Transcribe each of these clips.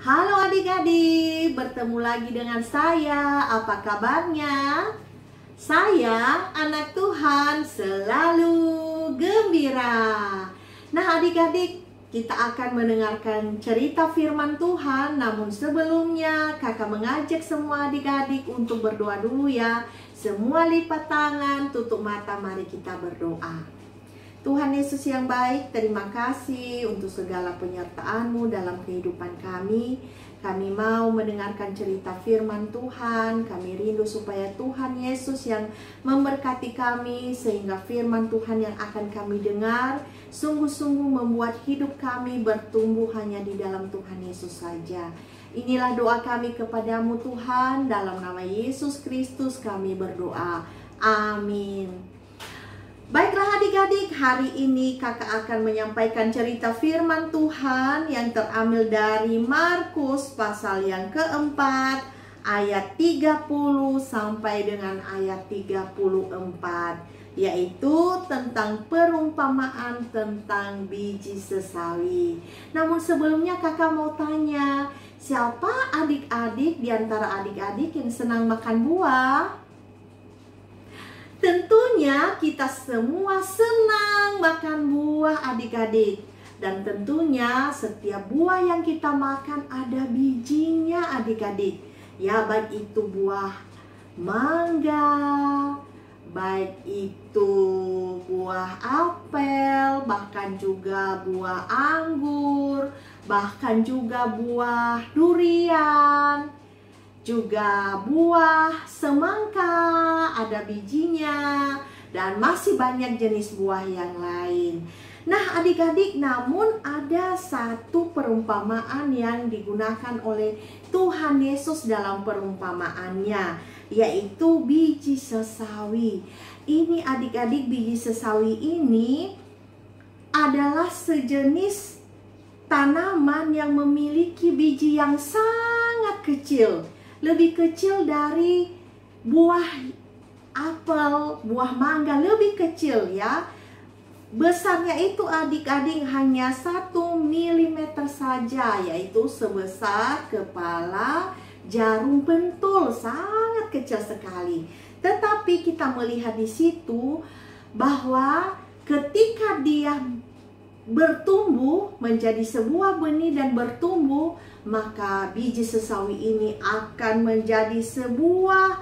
Halo adik-adik, bertemu lagi dengan saya. Apa kabarnya? Saya anak Tuhan selalu gembira. Nah adik-adik, kita akan mendengarkan cerita firman Tuhan. Namun sebelumnya kakak mengajak semua adik-adik untuk berdoa dulu ya. Semua lipat tangan, tutup mata, mari kita berdoa. Tuhan Yesus yang baik, terima kasih untuk segala penyertaan-Mu dalam kehidupan kami. Kami mau mendengarkan cerita firman Tuhan. Kami rindu supaya Tuhan Yesus yang memberkati kami, sehingga firman Tuhan yang akan kami dengar sungguh-sungguh membuat hidup kami bertumbuh hanya di dalam Tuhan Yesus saja. Inilah doa kami kepadamu Tuhan, dalam nama Yesus Kristus kami berdoa. Amin. Baiklah adik-adik, hari ini kakak akan menyampaikan cerita firman Tuhan yang terambil dari Markus pasal yang keempat ayat 30 sampai dengan ayat 34, yaitu tentang perumpamaan tentang biji sesawi. Namun sebelumnya kakak mau tanya, siapa adik-adik di antara adik-adik yang senang makan buah? Tentunya kita semua senang makan buah adik-adik. Dan tentunya setiap buah yang kita makan ada bijinya adik-adik. Ya, baik itu buah mangga, baik itu buah apel, bahkan juga buah anggur, bahkan juga buah durian, juga buah semangka, ada bijinya, dan masih banyak jenis buah yang lain. Nah adik-adik, namun ada satu perumpamaan yang digunakan oleh Tuhan Yesus dalam perumpamaannya, yaitu biji sesawi. Ini adik-adik, biji sesawi ini adalah sejenis tanaman yang memiliki biji yang sangat kecil. Lebih kecil dari buah apel, buah mangga, lebih kecil ya. Besarnya itu adik-adik hanya 1 mm saja, yaitu sebesar kepala jarum pentul, sangat kecil sekali. Tetapi kita melihat di situ bahwa ketika dia bertumbuh menjadi sebuah benih dan bertumbuh, maka biji sesawi ini akan menjadi sebuah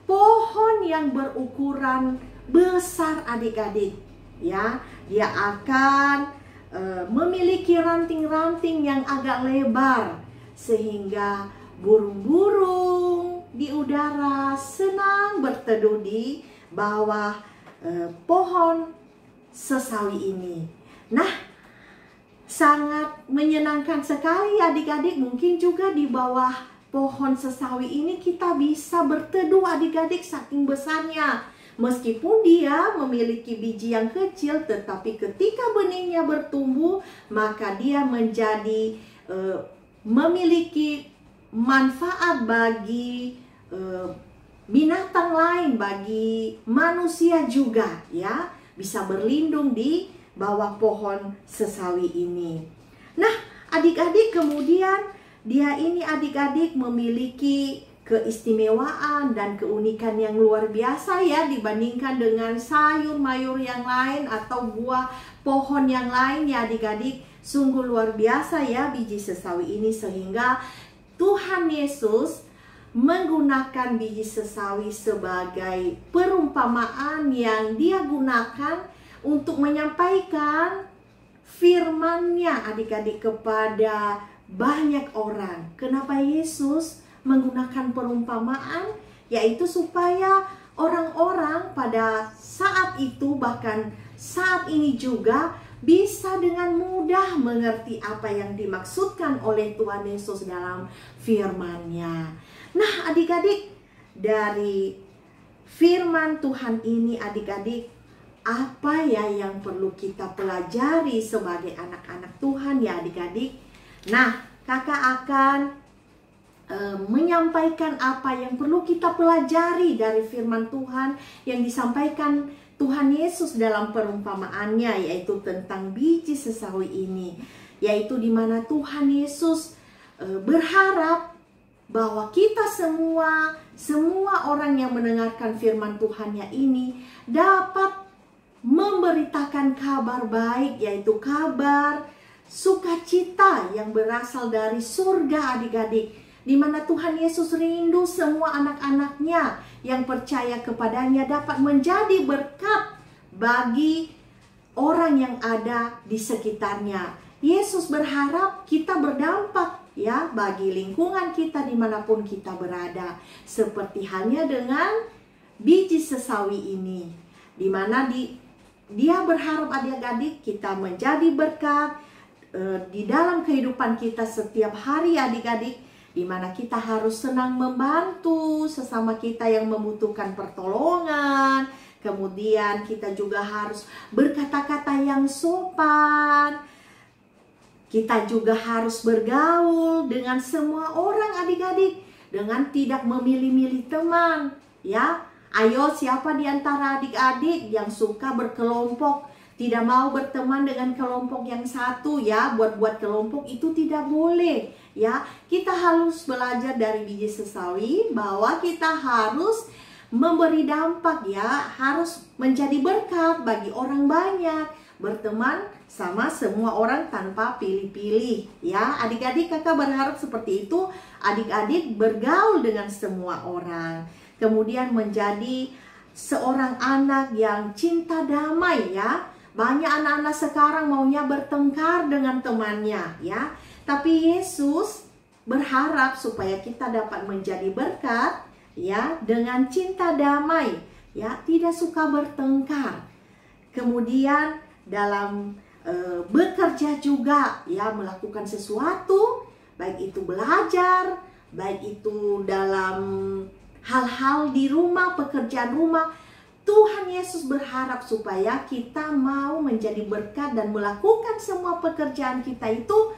pohon yang berukuran besar adik-adik. Ya, dia akan memiliki ranting-ranting yang agak lebar, sehingga burung-burung di udara senang berteduh di bawah pohon sesawi ini. Nah, sangat menyenangkan sekali adik-adik. Mungkin juga di bawah pohon sesawi ini kita bisa berteduh adik-adik, saking besarnya. Meskipun dia memiliki biji yang kecil, tetapi ketika benihnya bertumbuh, maka dia menjadi memiliki manfaat bagi binatang lain, bagi manusia juga ya. Bisa berlindung di bawah pohon sesawi ini. Nah adik-adik, kemudian dia ini adik-adik memiliki keistimewaan dan keunikan yang luar biasa ya, dibandingkan dengan sayur mayur yang lain atau buah pohon yang lain ya adik-adik. Sungguh luar biasa ya biji sesawi ini, sehingga Tuhan Yesus menggunakan biji sesawi sebagai perumpamaan yang dia gunakan untuk menyampaikan firman-Nya adik-adik kepada banyak orang. Kenapa Yesus menggunakan perumpamaan? Yaitu supaya orang-orang pada saat itu, bahkan saat ini juga, bisa dengan mudah mengerti apa yang dimaksudkan oleh Tuhan Yesus dalam firman-Nya. Nah adik-adik, dari firman Tuhan ini adik-adik, apa ya yang perlu kita pelajari sebagai anak-anak Tuhan ya adik-adik? Nah, kakak akan menyampaikan apa yang perlu kita pelajari dari firman Tuhan yang disampaikan Tuhan Yesus dalam perumpamaannya, yaitu tentang biji sesawi ini. Yaitu di mana Tuhan Yesus berharap bahwa kita semua orang yang mendengarkan firman Tuhannya ini dapat memberitakan kabar baik, yaitu kabar sukacita yang berasal dari surga adik-adik, di mana Tuhan Yesus rindu semua anak-anaknya yang percaya kepadanya dapat menjadi berkat bagi orang yang ada di sekitarnya. Yesus berharap kita berdampak ya bagi lingkungan kita dimanapun kita berada, seperti halnya dengan biji sesawi ini, di mana dia berharap adik-adik kita menjadi berkat di dalam kehidupan kita setiap hari adik-adik, di mana kita harus senang membantu sesama kita yang membutuhkan pertolongan. Kemudian kita juga harus berkata-kata yang sopan. Kita juga harus bergaul dengan semua orang adik-adik, dengan tidak memilih-milih teman ya. Ayo, siapa di antara adik-adik yang suka berkelompok, tidak mau berteman dengan kelompok yang satu ya? Buat kelompok itu tidak boleh ya. Kita harus belajar dari biji sesawi bahwa kita harus memberi dampak ya, harus menjadi berkat bagi orang banyak, berteman sama semua orang tanpa pilih-pilih ya. Adik-adik, kakak berharap seperti itu. Adik-adik bergaul dengan semua orang, kemudian menjadi seorang anak yang cinta damai ya. Banyak anak-anak sekarang maunya bertengkar dengan temannya ya. Tapi Yesus berharap supaya kita dapat menjadi berkat ya, dengan cinta damai ya, tidak suka bertengkar. Kemudian dalam bekerja juga ya, melakukan sesuatu, baik itu belajar, baik itu dalam hal-hal di rumah, pekerjaan rumah. Tuhan Yesus berharap supaya kita mau menjadi berkat dan melakukan semua pekerjaan kita itu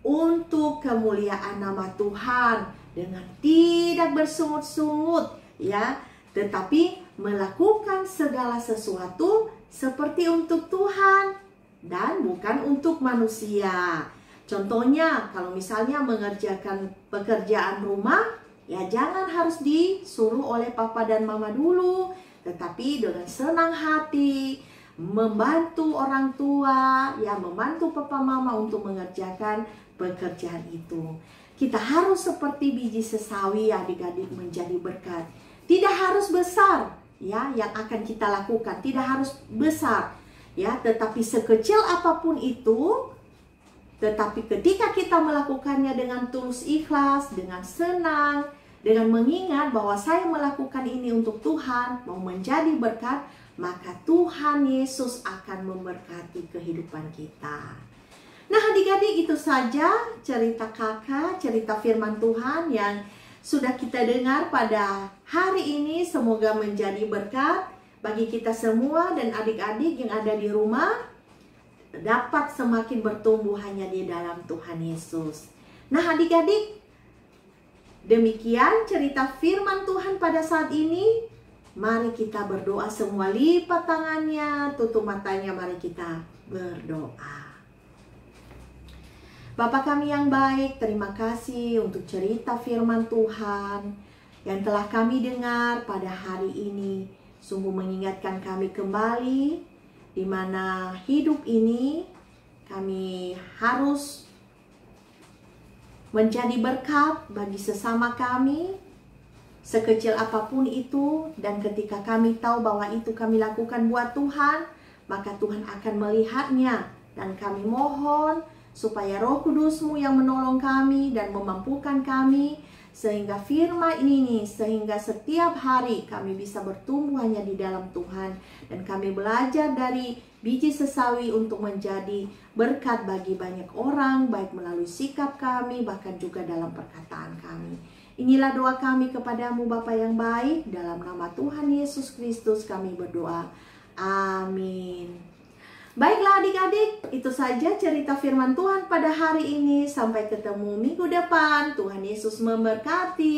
untuk kemuliaan nama Tuhan, dengan tidak bersungut-sungut ya, tetapi melakukan segala sesuatu seperti untuk Tuhan dan bukan untuk manusia. Contohnya, kalau misalnya mengerjakan pekerjaan rumah, ya jangan harus disuruh oleh papa dan mama dulu, tetapi dengan senang hati membantu orang tua, ya membantu papa mama untuk mengerjakan pekerjaan itu. Kita harus seperti biji sesawi adik-adik, menjadi berkat. Tidak harus besar ya yang akan kita lakukan, tidak harus besar ya, tetapi sekecil apapun itu, tetapi ketika kita melakukannya dengan tulus ikhlas, dengan senang, dengan mengingat bahwa saya melakukan ini untuk Tuhan, mau menjadi berkat, maka Tuhan Yesus akan memberkati kehidupan kita. Nah adik-adik, itu saja cerita kakak, cerita firman Tuhan yang sudah kita dengar pada hari ini. Semoga menjadi berkat bagi kita semua dan adik-adik yang ada di rumah dapat semakin bertumbuh hanya di dalam Tuhan Yesus. Nah adik-adik, demikian cerita firman Tuhan pada saat ini. Mari kita berdoa semua, lipat tangannya, tutup matanya, mari kita berdoa. Bapa kami yang baik, terima kasih untuk cerita firman Tuhan yang telah kami dengar pada hari ini. Sungguh mengingatkan kami kembali di mana hidup ini kami harus menjadi berkat bagi sesama kami, sekecil apapun itu. Dan ketika kami tahu bahwa itu kami lakukan buat Tuhan, maka Tuhan akan melihatnya. Dan kami mohon supaya Roh Kudus-Mu yang menolong kami dan memampukan kami, sehingga firman ini, sehingga setiap hari kami bisa bertumbuh hanya di dalam Tuhan. Dan kami belajar dari biji sesawi untuk menjadi berkat bagi banyak orang, baik melalui sikap kami, bahkan juga dalam perkataan kami. Inilah doa kami kepadamu Bapa yang baik, dalam nama Tuhan Yesus Kristus kami berdoa. Amin. Baiklah adik-adik, itu saja cerita firman Tuhan pada hari ini. Sampai ketemu minggu depan. Tuhan Yesus memberkati.